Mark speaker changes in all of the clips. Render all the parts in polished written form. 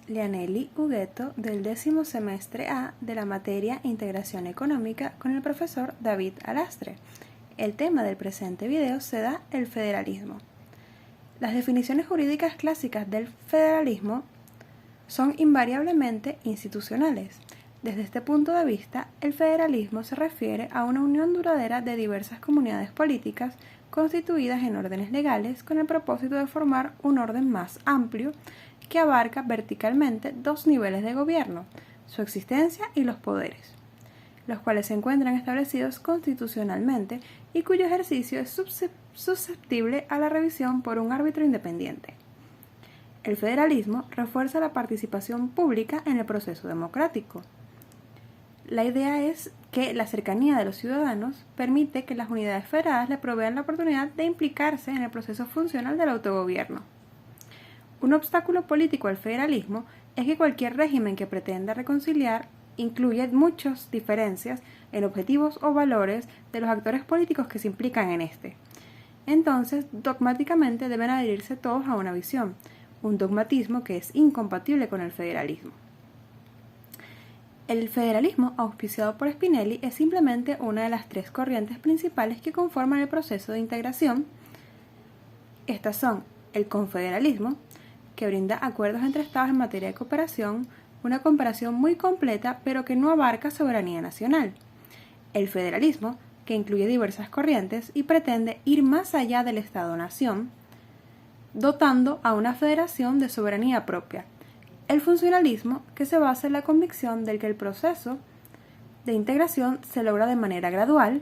Speaker 1: Lianelli Hugueto del 10º semestre A de la materia Integración Económica con el profesor David Alastre. El tema del presente video será el federalismo. Las definiciones jurídicas clásicas del federalismo son invariablemente institucionales. Desde este punto de vista, el federalismo se refiere a una unión duradera de diversas comunidades políticas constituidas en órdenes legales con el propósito de formar un orden más amplio que abarca verticalmente dos niveles de gobierno, su existencia y los poderes, los cuales se encuentran establecidos constitucionalmente y cuyo ejercicio es susceptible a la revisión por un árbitro independiente. El federalismo refuerza la participación pública en el proceso democrático. La idea es que la cercanía de los ciudadanos permite que las unidades federadas le provean la oportunidad de implicarse en el proceso funcional del autogobierno. Un obstáculo político al federalismo es que cualquier régimen que pretenda reconciliar incluye muchas diferencias en objetivos o valores de los actores políticos que se implican en este. Entonces, dogmáticamente deben adherirse todos a una visión, un dogmatismo que es incompatible con el federalismo. El federalismo, auspiciado por Spinelli, es simplemente una de las tres corrientes principales que conforman el proceso de integración. Estas son el confederalismo, que brinda acuerdos entre estados en materia de cooperación, una comparación muy completa pero que no abarca soberanía nacional. El federalismo, que incluye diversas corrientes y pretende ir más allá del Estado-nación, dotando a una federación de soberanía propia. El funcionalismo, que se basa en la convicción de que el proceso de integración se logra de manera gradual,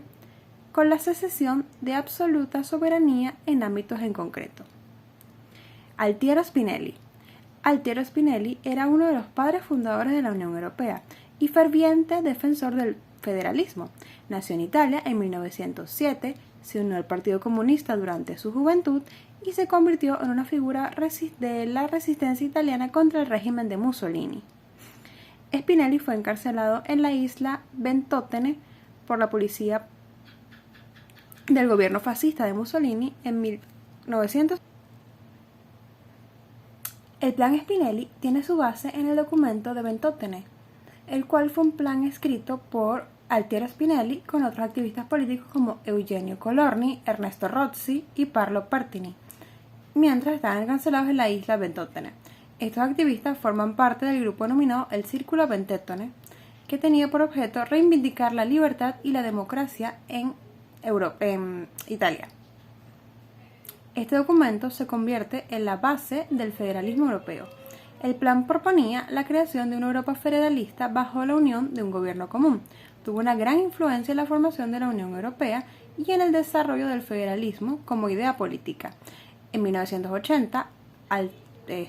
Speaker 1: con la secesión de absoluta soberanía en ámbitos en concreto. Altiero Spinelli. Altiero Spinelli era uno de los padres fundadores de la Unión Europea y ferviente defensor del federalismo. Nació en Italia en 1907, se unió al Partido Comunista durante su juventud y se convirtió en una figura de la resistencia italiana contra el régimen de Mussolini. Spinelli fue encarcelado en la isla Ventotene por la policía del gobierno fascista de Mussolini en 1900. El Plan Spinelli tiene su base en el documento de Ventotene, el cual fue un plan escrito por Altiero Spinelli con otros activistas políticos como Eugenio Colorni, Ernesto Rozzi y Parlo Pertini, mientras estaban encarcelados en la isla Ventotene. Estos activistas forman parte del grupo denominado el Círculo Ventotene, que tenía por objeto reivindicar la libertad y la democracia en Italia. Este documento se convierte en la base del federalismo europeo. El plan proponía la creación de una Europa federalista bajo la unión de un gobierno común. Tuvo una gran influencia en la formación de la Unión Europea y en el desarrollo del federalismo como idea política. En 1980,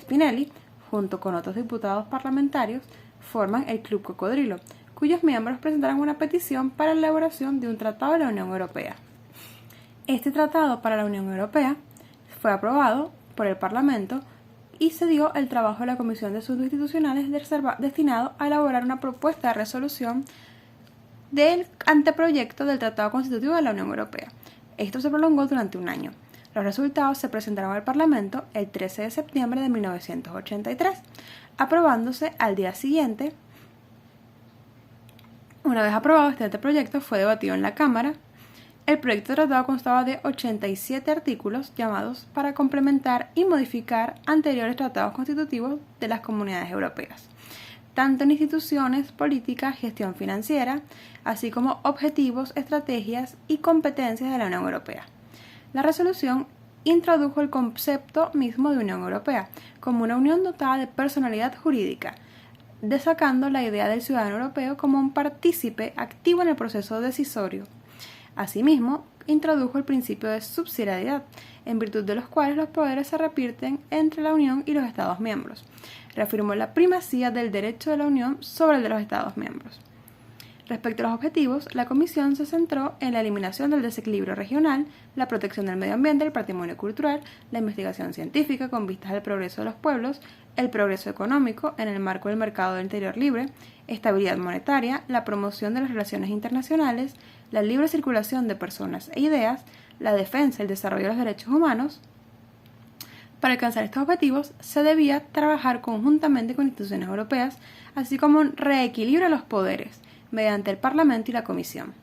Speaker 1: Spinelli, junto con otros diputados parlamentarios, forman el Club Cocodrilo, cuyos miembros presentaron una petición para la elaboración de un tratado de la Unión Europea. Este tratado para la Unión Europea fue aprobado por el Parlamento y se dio el trabajo de la Comisión de Asuntos Institucionales destinado a elaborar una propuesta de resolución del anteproyecto del Tratado Constitutivo de la Unión Europea. Esto se prolongó durante un año. Los resultados se presentaron al Parlamento el 13 de septiembre de 1983, aprobándose al día siguiente. Una vez aprobado, este anteproyecto fue debatido en la Cámara. El proyecto de tratado constaba de 87 artículos llamados para complementar y modificar anteriores tratados constitutivos de las comunidades europeas, tanto en instituciones, políticas, gestión financiera, así como objetivos, estrategias y competencias de la Unión Europea. La resolución introdujo el concepto mismo de Unión Europea como una unión dotada de personalidad jurídica, destacando la idea del ciudadano europeo como un partícipe activo en el proceso decisorio. Asimismo, introdujo el principio de subsidiariedad, en virtud de los cuales los poderes se reparten entre la Unión y los Estados miembros. Reafirmó la primacía del derecho de la Unión sobre el de los Estados miembros. Respecto a los objetivos, la Comisión se centró en la eliminación del desequilibrio regional, la protección del medio ambiente, el patrimonio cultural, la investigación científica con vistas al progreso de los pueblos, el progreso económico en el marco del mercado del interior libre, estabilidad monetaria, la promoción de las relaciones internacionales, la libre circulación de personas e ideas, la defensa y el desarrollo de los derechos humanos, Para alcanzar estos objetivos, se debía trabajar conjuntamente con instituciones europeas, así como un reequilibrio de los poderes, mediante el Parlamento y la Comisión.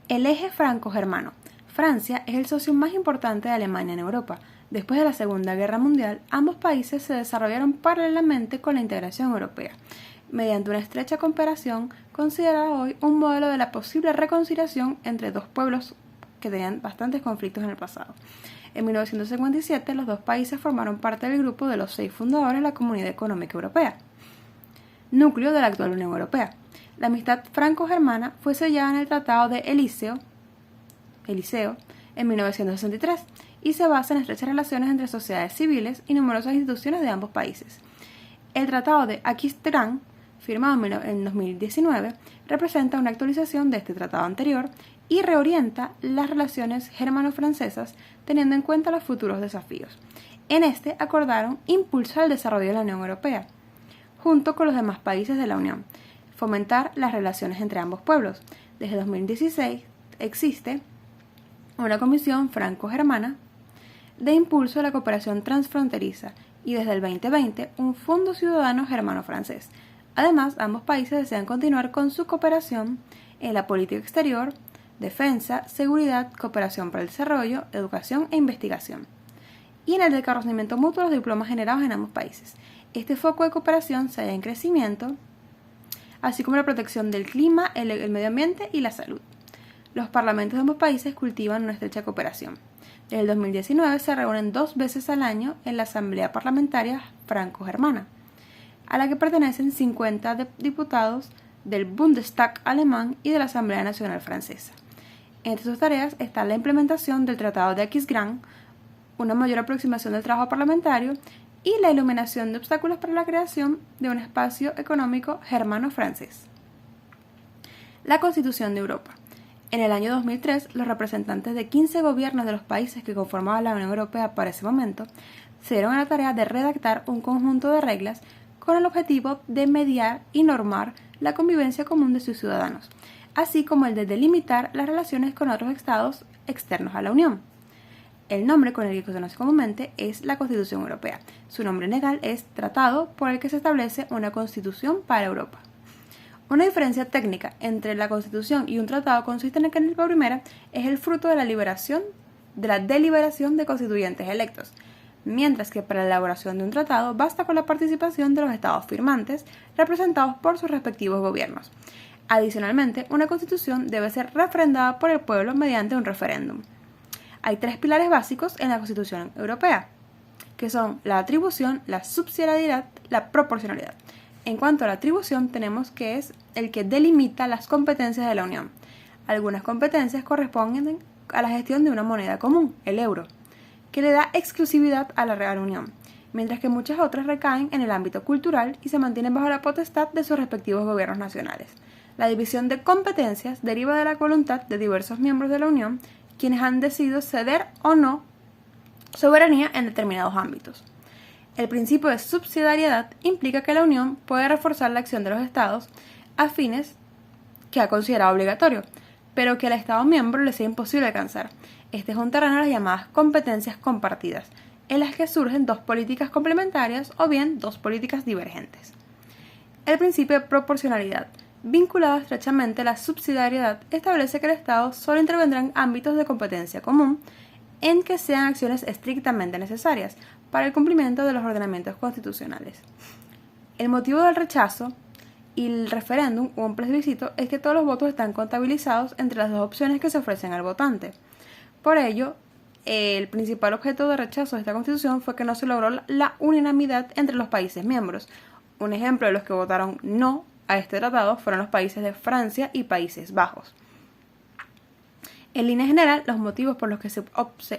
Speaker 1: El eje franco-germano. Francia es el socio más importante de Alemania en Europa. Después de la Segunda Guerra Mundial, ambos países se desarrollaron paralelamente con la integración europea, mediante una estrecha cooperación considerada hoy un modelo de la posible reconciliación entre dos pueblos que tenían bastantes conflictos en el pasado. En 1957, los dos países formaron parte del grupo de los 6 fundadores de la Comunidad Económica Europea, núcleo de la actual Unión Europea. La amistad franco-germana fue sellada en el Tratado de Eliseo en 1963 y se basa en estrechas relaciones entre sociedades civiles y numerosas instituciones de ambos países. El Tratado de Aquisgrán, firmado en 2019, representa una actualización de este tratado anterior y reorienta las relaciones germano-francesas teniendo en cuenta los futuros desafíos. En este acordaron impulsar el desarrollo de la Unión Europea, junto con los demás países de la Unión, fomentar las relaciones entre ambos pueblos. Desde 2016 existe una comisión franco-germana de impulso de la cooperación transfronteriza y desde el 2020 un fondo ciudadano germano-francés. Además, ambos países desean continuar con su cooperación en la política exterior, defensa, seguridad, cooperación para el desarrollo, educación e investigación, y en el desarrollo mutuo de los diplomas generados en ambos países. Este foco de cooperación se halla en crecimiento, así como la protección del clima, el medio ambiente y la salud. Los parlamentos de ambos países cultivan una estrecha cooperación. Desde el 2019 se reúnen 2 veces al año en la Asamblea Parlamentaria Franco-Germana, a la que pertenecen 50 diputados del Bundestag alemán y de la Asamblea Nacional Francesa. Entre sus tareas está la implementación del Tratado de Aquisgrán, una mayor aproximación del trabajo parlamentario y la eliminación de obstáculos para la creación de un espacio económico germano-francés. La Constitución de Europa. En el año 2003, los representantes de 15 gobiernos de los países que conformaban la Unión Europea para ese momento se dieron a la tarea de redactar un conjunto de reglas con el objetivo de mediar y normar la convivencia común de sus ciudadanos, así como el de delimitar las relaciones con otros estados externos a la Unión. El nombre con el que se conoce comúnmente es la Constitución Europea. Su nombre legal es Tratado por el que se establece una Constitución para Europa. Una diferencia técnica entre la Constitución y un tratado consiste en que la primera es el fruto de la deliberación de constituyentes electos, mientras que para la elaboración de un tratado basta con la participación de los estados firmantes, representados por sus respectivos gobiernos. Adicionalmente, una constitución debe ser refrendada por el pueblo mediante un referéndum. Hay 3 pilares básicos en la Constitución Europea, que son la atribución, la subsidiariedad, la proporcionalidad. En cuanto a la atribución, tenemos que es el que delimita las competencias de la Unión. Algunas competencias corresponden a la gestión de una moneda común, el euro, que le da exclusividad a la Real Unión, mientras que muchas otras recaen en el ámbito cultural y se mantienen bajo la potestad de sus respectivos gobiernos nacionales. La división de competencias deriva de la voluntad de diversos miembros de la Unión, quienes han decidido ceder o no soberanía en determinados ámbitos. El principio de subsidiariedad implica que la Unión puede reforzar la acción de los Estados a fines que ha considerado obligatorio, pero que al Estado miembro le sea imposible alcanzar. Este es un terreno de las llamadas competencias compartidas, en las que surgen 2 políticas complementarias o bien 2 políticas divergentes. El principio de proporcionalidad, vinculado estrechamente a la subsidiariedad, establece que el Estado solo intervendrá en ámbitos de competencia común en que sean acciones estrictamente necesarias para el cumplimiento de los ordenamientos constitucionales. El motivo del rechazo y el referéndum o un plebiscito es que todos los votos están contabilizados entre las 2 opciones que se ofrecen al votante. Por ello, el principal objeto de rechazo de esta Constitución fue que no se logró la unanimidad entre los países miembros. Un ejemplo de los que votaron no a este tratado fueron los países de Francia y Países Bajos. En línea general, los motivos por los que se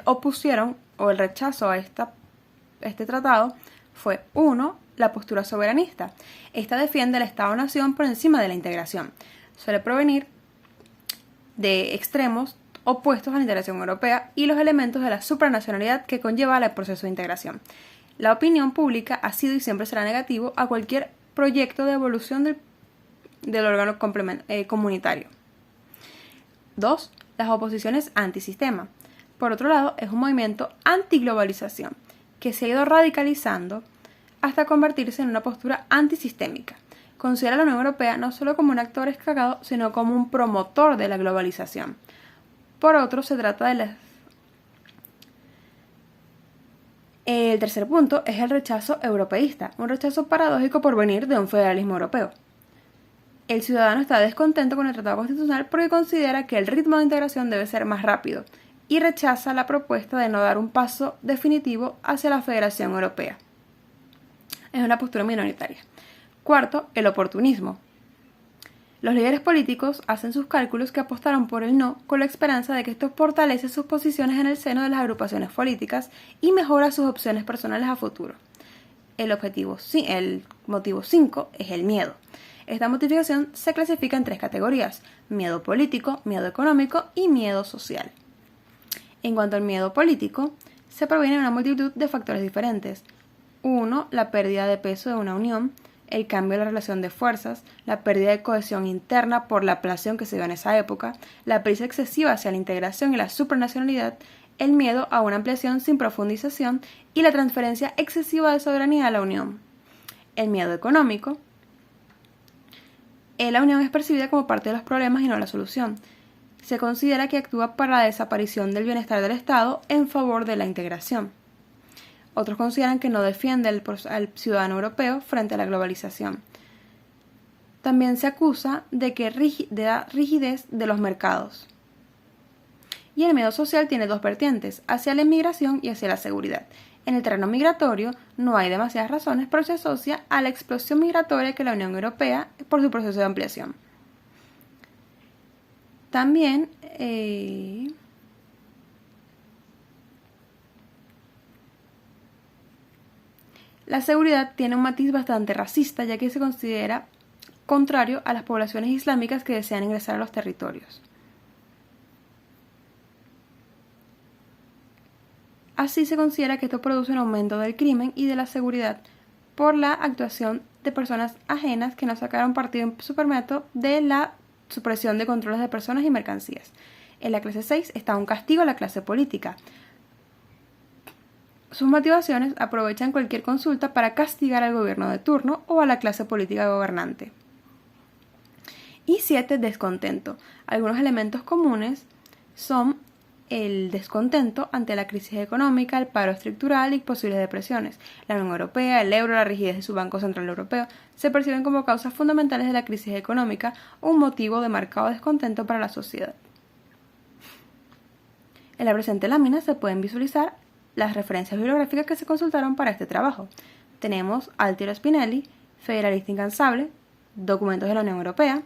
Speaker 1: opusieron o el rechazo a este tratado fue 1. La postura soberanista. Esta defiende el Estado-nación por encima de la integración. Suele provenir de extremos opuestos a la integración europea y los elementos de la supranacionalidad que conlleva el proceso de integración. La opinión pública ha sido y siempre será negativo a cualquier proyecto de evolución del órgano comunitario. 2. Las oposiciones antisistema. por otro lado, es un movimiento antiglobalización, que se ha ido radicalizando hasta convertirse en una postura antisistémica. Considera a la Unión Europea no solo como un actor destacado, sino como un promotor de la globalización. Por otro, se trata de El tercer punto es el rechazo europeísta, un rechazo paradójico por venir de un federalismo europeo. El ciudadano está descontento con el Tratado Constitucional porque considera que el ritmo de integración debe ser más rápido y rechaza la propuesta de no dar un paso definitivo hacia la Federación Europea. Es una postura minoritaria. Cuarto, el oportunismo. Los líderes políticos hacen sus cálculos que apostaron por el no con la esperanza de que esto fortalece sus posiciones en el seno de las agrupaciones políticas y mejora sus opciones personales a futuro. El motivo 5 es el miedo. Esta motivación se clasifica en 3 categorías: miedo político, miedo económico y miedo social. En cuanto al miedo político, se proviene de una multitud de factores diferentes. 1. La pérdida de peso de una unión, el cambio de la relación de fuerzas, la pérdida de cohesión interna por la ampliación que se dio en esa época, la prisa excesiva hacia la integración y la supranacionalidad, el miedo a una ampliación sin profundización y la transferencia excesiva de soberanía a la Unión. El miedo económico. La Unión es percibida como parte de los problemas y no la solución. Se considera que actúa para la desaparición del bienestar del Estado en favor de la integración. Otros consideran que no defiende al ciudadano europeo frente a la globalización. También se acusa de la rigidez de los mercados. Y el miedo social tiene 2 vertientes, hacia la inmigración y hacia la seguridad. En el terreno migratorio no hay demasiadas razones, pero se asocia a la explosión migratoria que la Unión Europea por su proceso de ampliación. También la seguridad tiene un matiz bastante racista, ya que se considera contrario a las poblaciones islámicas que desean ingresar a los territorios. Así se considera que esto produce un aumento del crimen y de la seguridad por la actuación de personas ajenas que no sacaron partido en su método de la supresión de controles de personas y mercancías. En la clase 6 está un castigo a la clase política. Sus motivaciones aprovechan cualquier consulta para castigar al gobierno de turno o a la clase política gobernante. Y 7. Descontento. Algunos elementos comunes son el descontento ante la crisis económica, el paro estructural y posibles depresiones. La Unión Europea, el euro, la rigidez de su Banco Central Europeo se perciben como causas fundamentales de la crisis económica, un motivo de marcado descontento para la sociedad. En la presente lámina se pueden visualizar las referencias bibliográficas que se consultaron para este trabajo. Tenemos Altiero Spinelli, Federalista Incansable, Documentos de la Unión Europea,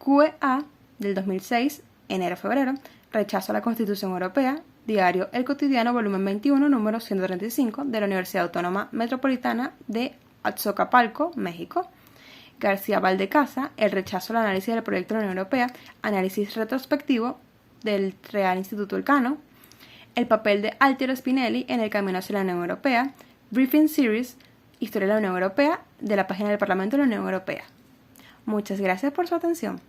Speaker 1: QEA del 2006, enero-febrero, Rechazo a la Constitución Europea, Diario El Cotidiano, volumen 21, número 135, de la Universidad Autónoma Metropolitana de Azcapotzalco, México. García Valdecasa, El rechazo al análisis del proyecto de la Unión Europea, análisis retrospectivo del Real Instituto Elcano. El papel de Altiero Spinelli en el camino hacia la Unión Europea, Briefing Series, Historia de la Unión Europea, de la página del Parlamento de la Unión Europea. Muchas gracias por su atención.